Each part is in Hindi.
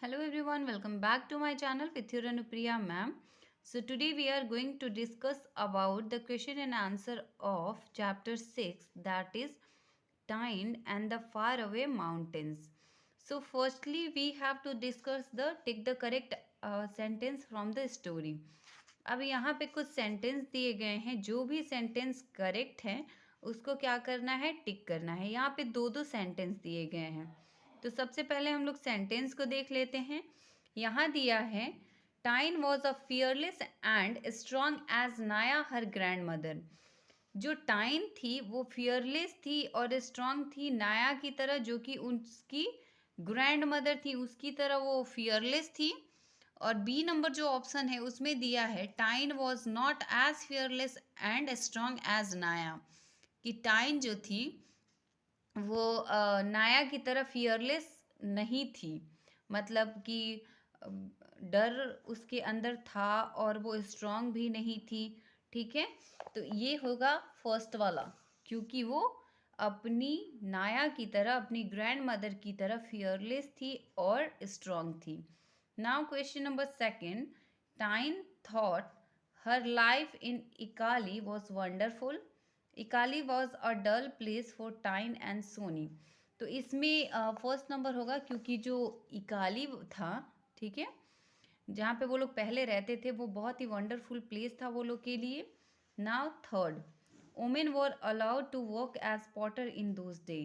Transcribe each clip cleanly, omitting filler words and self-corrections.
Hello everyone, welcome back to my channel with your Anupriya ma'am. So today we are going to discuss about the question and answer of chapter 6, that is Tyne and the Faraway Mountains. So firstly we have to discuss the take the correct sentence from the story. अब यहाँ पे कुछ सेंटेंस दिए गए हैं, जो भी सेंटेंस करेक्ट है उसको क्या करना है, टिक करना है। यहाँ पे दो दो सेंटेंस दिए गए हैं, तो सबसे पहले हम लोग सेंटेंस को देख लेते हैं। यहाँ दिया है Tine was a fearless and strong as Naya her grand mother. जो टाइन थी वो फियरलेस थी और स्ट्रांग थी नाया की तरह, जो कि उसकी ग्रैंड मदर थी उसकी तरह वो फियरलेस थी। और बी नंबर जो ऑप्शन है उसमें दिया है Tine was not as fearless and strong as Naya, कि टाइन जो थी वो नाया की तरह फियरलेस नहीं थी, मतलब कि डर उसके अंदर था और वो स्ट्रांग भी नहीं थी। ठीक है, तो ये होगा फर्स्ट वाला, क्योंकि वो अपनी नाया की तरह, अपनी ग्रैंड मदर की तरह फियरलेस थी और स्ट्रांग थी। Now question number second, Tine thought her life in Ikali was wonderful. Ikali was a dull place for Tine and Sony. तो इसमें फर्स्ट नंबर होगा, क्योंकि जो इकाली था, ठीक है, जहाँ पे वो लोग पहले रहते थे, वो बहुत ही वंडरफुल प्लेस था वो लोग के लिए। Now third, women were allowed to work as porter in those day.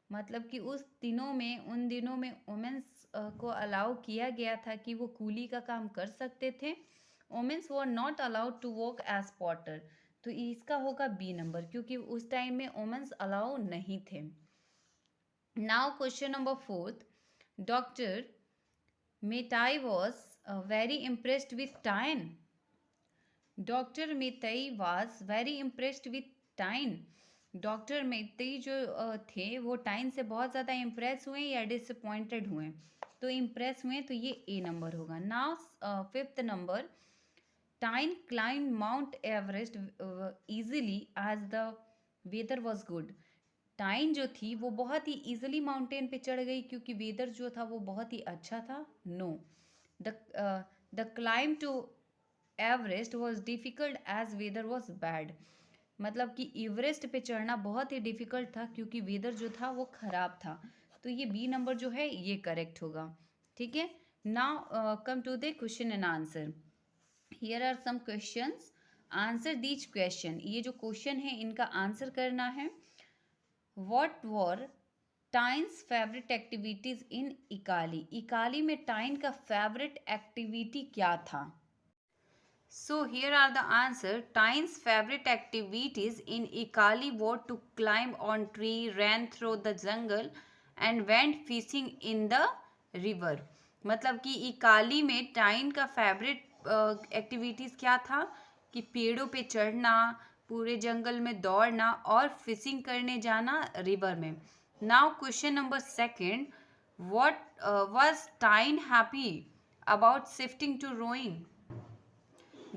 मतलब कि उन दिनों में वुमेन्स को अलाउ किया गया था कि वो कूली का काम कर सकते थे। Womens were not allowed to work as porter, तो इसका होगा बी नंबर, क्योंकि उस टाइम में वुमेन्स अलाउ नहीं थे। Now question number fourth, doctor Metai was very impressed with Tine. Doctor Metai was very impressed with Tine. Doctor Metai जो थे वो टाइन से बहुत ज़्यादा इम्प्रेस हुए या डिसअपॉइंटेड हुए? तो इम्प्रेस हुए, तो ये ए नंबर होगा। Now fifth number, Tine climb Mount Everest easily as the weather was good. Tine जो थी वो बहुत ही इजीली माउंटेन पे चढ़ गई क्योंकि वेदर जो था वो बहुत ही अच्छा था। No, the climb to Everest was difficult as weather was bad. मतलब कि एवरेस्ट पे चढ़ना बहुत ही डिफ़िकल्ट था क्योंकि वेदर जो था वो ख़राब था। तो ये बी नंबर जो है ये करेक्ट होगा। ठीक है, now come to the question and answer. Here are some questions, answer these question. ये जो क्वेश्चन है इनका आंसर करना है। What were Tine's favourite activities in Ikali. Ikali में टाइन का फेवरेट एक्टिविटी क्या था? So here are the answer. Tyne's favorite activities in Ikali were to climb on tree, ran through the jungle and went fishing in the river. मतलब कि इकाली में टाइन का फेवरेट एक्टिविटीज़ क्या था कि पेड़ों पे चढ़ना, पूरे जंगल में दौड़ना और फिशिंग करने जाना रिवर में। Now question number second, what was Tine happy about shifting to Roing.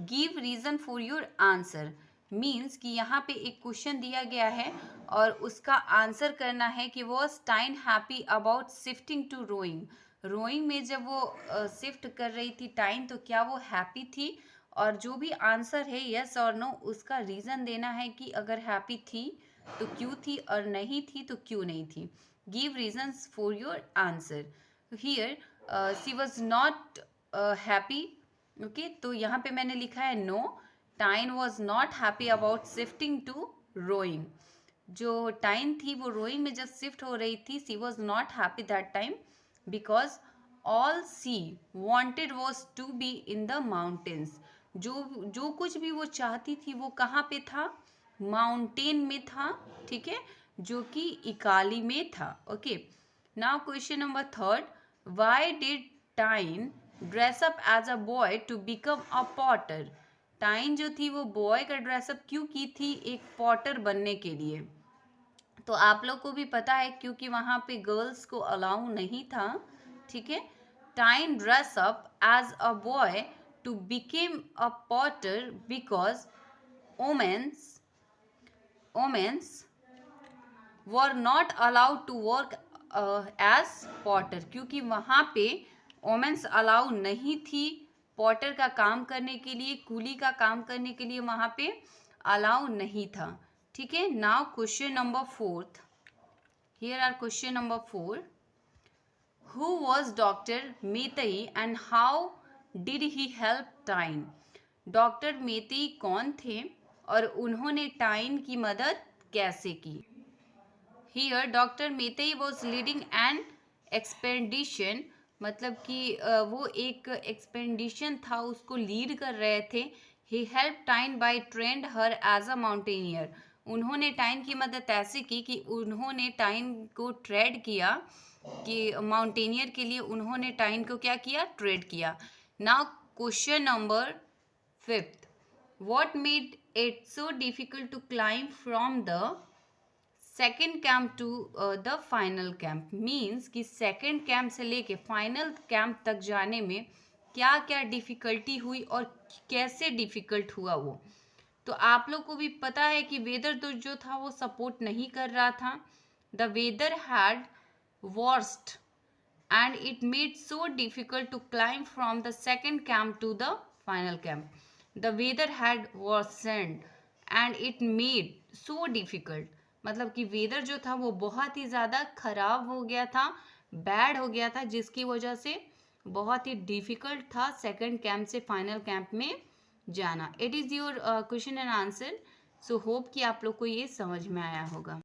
Give reason for your answer, means कि यहाँ पे एक क्वेश्चन दिया गया है और उसका आंसर करना है कि was Tine happy about shifting to rowing. Rowing में जब वो शिफ्ट कर रही थी टाइन, तो क्या वो हैप्पी थी? और जो भी आंसर है यस और नो, उसका रीज़न देना है कि अगर हैप्पी थी तो क्यों थी और नहीं थी तो क्यों नहीं थी। Give reasons for your answer. Here she was not happy. Okay, तो यहाँ पे मैंने लिखा है no, Tine was not happy about shifting to rowing. जो टाइन थी वो रोइंग में जब शिफ्ट हो रही थी, she was not happy that time because all she wanted was to be in the mountains. जो कुछ भी वो चाहती थी वो कहाँ पे था? माउंटेन में था। ठीक है, जो कि इकाली में था। Okay, now question number third, why did Tine dress up as a boy to become a potter. Tine जो थी वो बॉय का ड्रेसअप क्यों की थी? एक पॉटर बनने के लिए। तो आप लोग को भी पता है क्योंकि वहाँ पे गर्ल्स को अलाउ नहीं था। ठीक है, Tine dress up as a boy to became a porter because womens were not allowed to work as porter. क्योंकि वहाँ पे वोमेन्स अलाउ नहीं थी पॉटर का काम करने के लिए, कूली का काम करने के लिए वहाँ पे अलाउ नहीं था। ठीक है, now question number 4th, here are question number 4, who was doctor Metai and how did he help Tine? Doctor Metai कौन थे और उन्होंने टाइन की मदद कैसे की? Here doctor Metai was leading an expedition, मतलब कि वो एक एक्सपेडिशन था, उसको लीड कर रहे थे। He help Tine by trained her as a mountaineer, उन्होंने टाइन की मदद ऐसे की कि उन्होंने टाइन को ट्रेड किया, कि माउंटेनियर के लिए उन्होंने टाइन को क्या किया, ट्रेड किया। Now question number 5th, what made it so difficult to climb from the second camp two the final camp? Means कि सेकेंड कैंप से लेके फाइनल कैंप तक जाने में क्या क्या डिफ़िकल्टी हुई और कैसे डिफ़िकल्ट हुआ वो। तो आप लोग को भी पता है कि वेदर तो जो था वो सपोर्ट नहीं कर रहा था। The weather had worst and it made so difficult to climb from the second camp to the final camp. The weather had worsened and it made so difficult, मतलब कि वेदर जो था वो बहुत ही ज़्यादा खराब हो गया था, बैड हो गया था, जिसकी वजह से बहुत ही डिफ़िकल्ट था सेकंड कैंप से फाइनल कैंप में जाना। It is your question and answer. So hope कि आप लोग को ये समझ में आया होगा।